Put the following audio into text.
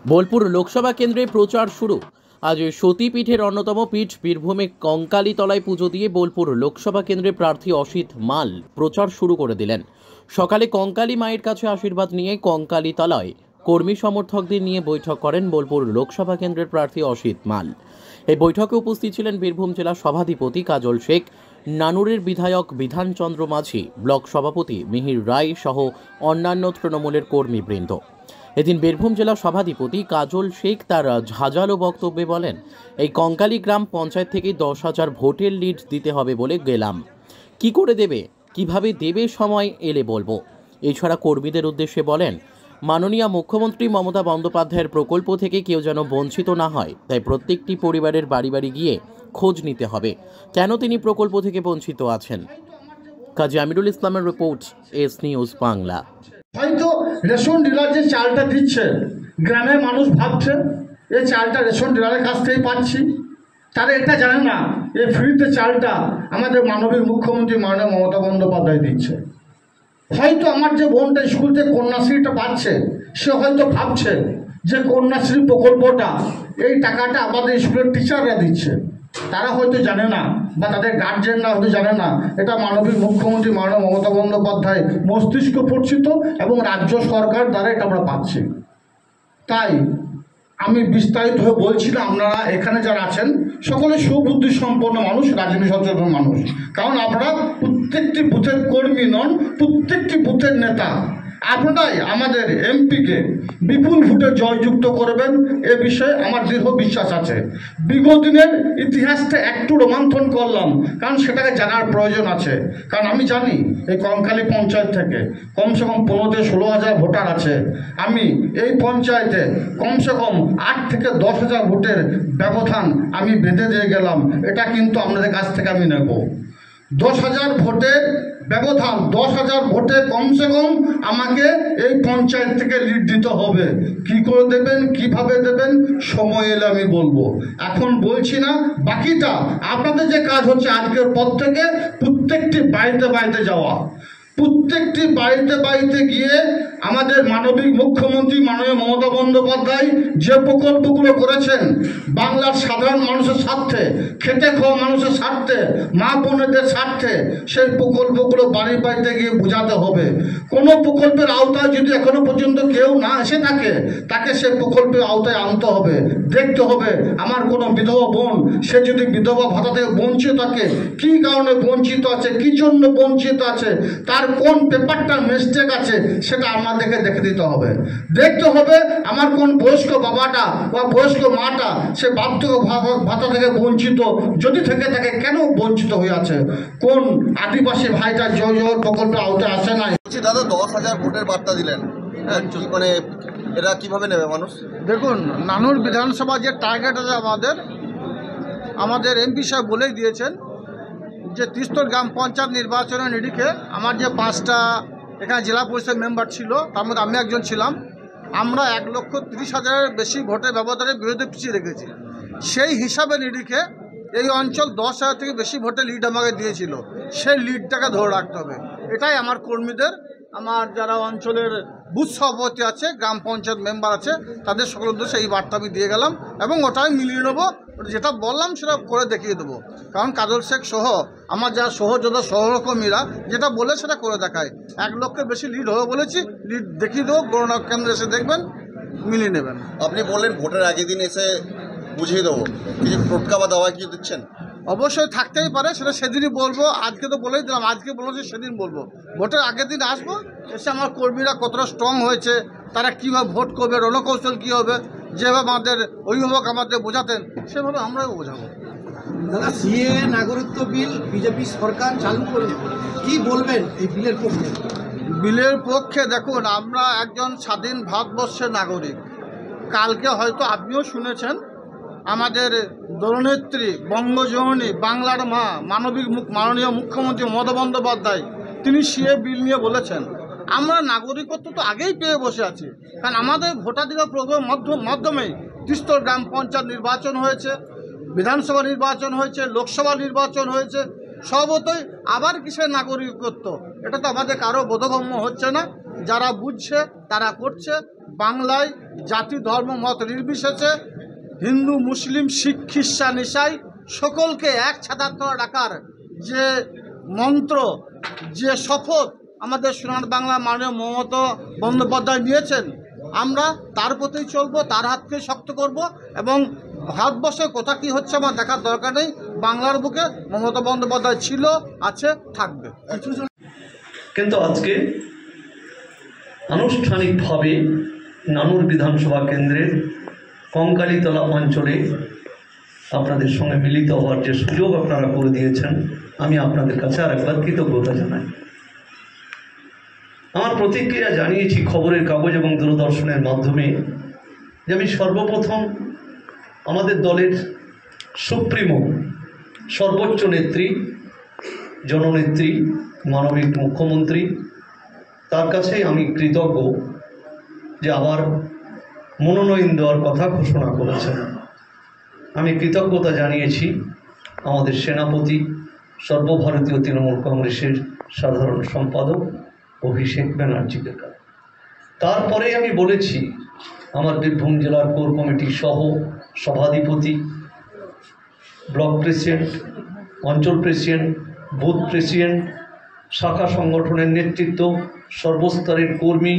বোলপুর লোকসভা কেন্দ্রে প্রচার শুরু। আজ সতীপীঠের অন্যতম পীঠ বীরভূমে কঙ্কালীতলায় পুজো দিয়ে বোলপুর লোকসভা কেন্দ্রে প্রার্থী অসিত মাল প্রচার শুরু করে দিলেন। সকালে কঙ্কালী মায়ের কাছে আশীর্বাদ নিয়ে কঙ্কালীতলায় কর্মী সমর্থকদের নিয়ে বৈঠক করেন বোলপুর লোকসভা কেন্দ্রের প্রার্থী অসিত মাল। এই বৈঠকে উপস্থিত ছিলেন বীরভূম জেলা সভাধিপতি কাজল শেখ, নানুরের বিধায়ক বিধানচন্দ্র মাঝি, ব্লক সভাপতি মিহির রায় সহ অন্যান্য তৃণমূলের কর্মীবৃন্দ। এদিন বীরভূম জেলা সভাধিপতি কাজল শেখ তার ঝাঁঝালো বক্তব্যে বলেন, এই কঙ্কালী গ্রাম পঞ্চায়েত থেকে 10,000 ভোটের লিড দিতে হবে বলে গেলাম, কি করে দেবে, কিভাবে দেবে সময় এলে বলবো। এছাড়া কর্মীদের উদ্দেশ্যে বলেন, মাননীয় মুখ্যমন্ত্রী মমতা বন্দ্যোপাধ্যায়ের প্রকল্প থেকে কেউ যেন বঞ্চিত না হয়, তাই প্রত্যেকটি পরিবারের বাড়ি বাড়ি গিয়ে খোঁজ নিতে হবে কেন তিনি প্রকল্প থেকে বঞ্চিত আছেন। কাজী আমিরুল ইসলামের রিপোর্ট, এস নিউজ বাংলা। হয়তো রেশন ডিলার যে চালটা দিচ্ছে, গ্রামের মানুষ ভাবছে এই চালটা রেশন ডিলারের কাছ থেকেই পাচ্ছি, তারা এটা জানে না এই ফ্রিতে চালটা আমাদের মাননীয় মুখ্যমন্ত্রী মাননীয় মমতা বন্দ্যোপাধ্যায় দিচ্ছে। হয়তো আমার যে বোনটা স্কুল থেকে কন্যাশ্রীটা পাচ্ছে, সে হয়তো ভাবছে যে কন্যাশ্রী প্রকল্পটা এই টাকাটা আমাদের স্কুলের টিচাররা দিচ্ছে, তারা হয়তো জানে না বা তাদের গার্জেনরা হয়তো জানে না এটা মাননীয় মুখ্যমন্ত্রী মাননীয় মমতা বন্দ্যোপাধ্যায় মস্তিষ্ক পরিচিত এবং রাজ্য সরকার দ্বারা এটা আমরা পাচ্ছি। তাই আমি বিস্তারিতভাবে বলছি না, আপনারা এখানে যারা আছেন সকলে সুবুদ্ধি সম্পন্ন মানুষ, রাজনীতি সচেতন মানুষ, কারণ আপনারা প্রত্যেকটি বুথের কর্মী নন, প্রত্যেকটি বুথের নেতা। আপনারাই আমাদের এমপিকে বিপুল ভোটে জয়যুক্ত করবেন, এ বিষয়ে আমার দৃঢ় বিশ্বাস আছে। বিগত দিনের ইতিহাসটা একটু রোমন্থন করলাম, কারণ সেটাকে জানার প্রয়োজন আছে। কারণ আমি জানি এই কঙ্কালী পঞ্চায়েত থেকে কমসে কম 15-16,000 ভোটার আছে। আমি এই পঞ্চায়েতে কমসে কম 8 থেকে 10,000 ভোটের ব্যবধান আমি বেঁধে দিয়ে গেলাম, এটা কিন্তু আপনাদের কাছ থেকে আমি নেব। 10,000 ভোটের ব্যবধান, 10,000 ভোটে কমসে কম আমাকে এই পঞ্চায়েত থেকে লিড দিতে হবে। কি করে দেবেন, কিভাবে দেবেন, সময় এলে আমি বলবো, এখন বলছি না। বাকিটা আপনাদের যে কাজ হচ্ছে আজকের পর থেকে প্রত্যেকটি বাড়িতে বাড়িতে যাওয়া, প্রত্যেকটি বাড়িতে বাড়িতে গিয়ে আমাদের মাননীয় মুখ্যমন্ত্রী মাননীয় মমতা বন্দ্যোপাধ্যায় যে প্রকল্পগুলো করেছেন বাংলার সাধারণ মানুষের স্বার্থে, খেটে খাওয়া মানুষের স্বার্থে, মা বোনেদের স্বার্থে, সেই প্রকল্পগুলো বাড়ি বাড়িতে গিয়ে বোঝাতে হবে। কোনো প্রকল্পের আওতায় যদি এখনো পর্যন্ত কেউ না এসে থাকে, তাকে সেই প্রকল্পের আওতায় আনতে হবে। দেখতে হবে আমার কোনো বিধবা বোন, সে যদি বিধবা ভাতা থেকে বঞ্চিত থাকে, কী কারণে বঞ্চিত আছে, কী জন্য বঞ্চিত আছে, তার কোন পেপারটা মিস্টেক আছে, সেটা আমাদেরকে দেখে দিতে হবে। দেখতে হবে আমার কোন বয়স্ক বাবাটা বা বয়স্ক মাটা সে বার্ধক্য ভাতা থেকে বঞ্চিত যদি থেকে থাকে, কেন বঞ্চিত হয়ে আছে, কোন আদিবাসী ভাইটা জয় প্রকল্পের আওতায় আসে না। দাদা 10,000 ভোটের বার্তা দিলেন, মানে এরা কিভাবে নেবে মানুষ? দেখুন, নানুর বিধানসভা যে টার্গেট আছে আমাদের এমপি সাহেব বলেই দিয়েছেন যে তিস্তর গ্রাম পঞ্চায়েত নির্বাচনের নিরিখে আমার যে 5টা এখানে জেলা পরিষদ মেম্বার ছিল, তার মধ্যে আমি একজন ছিলাম, আমরা 1,30,000-এর বেশি ভোটের ব্যবধানের বিরুদ্ধে পিছিয়ে রেখেছি। সেই হিসাবে নিরিখে এই অঞ্চল 10,000 থেকে বেশি ভোটে লিড আমাকে দিয়েছিল, সেই লিডটাকে ধরে রাখতে হবে। এটাই আমার কর্মীদের, আমার যারা অঞ্চলের বুথ সভাপতি আছে, গ্রাম পঞ্চায়েত মেম্বার আছে, তাদের সকল উদ্দেশ্যে এই বার্তা আমি দিয়ে গেলাম এবং ওটাই মিলিয়ে নেবো। যেটা বললাম সেটা করে দেখিয়ে দেবো, কারণ কাজল শেখ সহ আমার যারা সহযোদ্ধা সহকর্মীরা যেটা বলে সেটা করে দেখায়। 1 লক্ষের বেশি লিড হবে বলেছি, লিড দেখিয়ে দেবো। গণনা কেন্দ্রে এসে দেখবেন, মিলিয়ে নেবেন। আপনি বললেন ভোটের আগের দিন এসে বুঝিয়ে দেবো, কিছু টোটকা বা দাওয়া কিছু দিচ্ছেন? অবশ্যই থাকতেই পারে, সেটা সেদিনই বলবো। আজকে তো বলেই দিলাম, আজকে বলেছি সেদিন বলবো। ভোটের আগের দিন আসবো, এসে আমার কর্মীরা কতটা স্ট্রং হয়েছে, তারা কীভাবে ভোট করবে, রণকৌশল কী হবে, যেভাবে আমাদের অভিভাবক আমাদের বোঝাতেন সেভাবে আমরাও বোঝাবো। দাদা, সিএ নাগরিকত্ব বিল বিজেপি সরকার চালু করে, কি বলবেন এই বিলের পক্ষে? বিলের পক্ষে দেখুন, আমরা একজন স্বাধীন ভারতবর্ষের নাগরিক। কালকে হয়তো আপনিও শুনেছেন আমাদের দলনেত্রী বঙ্গজননী বাংলার মা মাননীয় মুখ্যমন্ত্রী মমতা বন্দ্যোপাধ্যায় তিনি সিএ বিল নিয়ে বলেছেন আমরা নাগরিকত্ব তো আগেই পেয়ে বসে আছি, কারণ আমাদের ভোটাধিকার প্রয়োগের মাধ্যমেই তিস্তর গ্রাম পঞ্চায়েত নির্বাচন হয়েছে, বিধানসভা নির্বাচন হয়েছে, লোকসভা নির্বাচন হয়েছে। সর্বতই আবার কিসের নাগরিকত্ব, এটা তো আমাদের কারো বোধগম্য হচ্ছে না। যারা বুঝছে তারা করছে, বাংলায় জাতি ধর্ম মত নির্বিশেষে হিন্দু মুসলিম শিখ খ্রিস্টান ইসাই সকলকে এক ছাতার তলা রাখার যে মন্ত্র, যে শপথ আমাদের সোনার বাংলা মাননীয় মমতা বন্দ্যোপাধ্যায় নিয়েছেন, আমরা তার প্রতি চলবো, তার হাতকে শক্ত করব এবং ভারতবর্ষে কোথা কী হচ্ছে আমার দেখার দরকার নেই। বাংলার বুকে মমতা বন্দ্যোপাধ্যায় ছিল, আছে, থাকবে। কিন্তু আজকে আনুষ্ঠানিকভাবে নানুর বিধানসভা কেন্দ্রের কঙ্কালীতলা অঞ্চলে আপনাদের সঙ্গে মিলিত হওয়ার যে সুযোগ আপনারা করে দিয়েছেন, আমি আপনাদের কাছে আরেকবার কৃতজ্ঞতা জানাই। আমার প্রতিক্রিয়া জানিয়েছি খবরের কাগজ এবং দূরদর্শনের মাধ্যমে যে আমি সর্বপ্রথম আমাদের দলের সুপ্রিমো সর্বোচ্চ নেত্রী, জননেত্রী, মানবিক মুখ্যমন্ত্রী, তার কাছে আমি কৃতজ্ঞ যে আবার মনোনয়ন দেওয়ার কথা ঘোষণা করেছেন। আমি কৃতজ্ঞতা জানিয়েছি আমাদের সেনাপতি, সর্বভারতীয় তৃণমূল কংগ্রেসের সাধারণ সম্পাদক অভিষেক ব্যানার্জিকে। তারপরে আমি বলেছি আমার বীরভূম জেলার কোর কমিটি সহ সভাধিপতি, ব্লক প্রেসিডেন্ট, অঞ্চল প্রেসিডেন্ট, বুথ প্রেসিডেন্ট, শাখা সংগঠনের নেতৃত্ব, সর্বস্তরের কর্মী,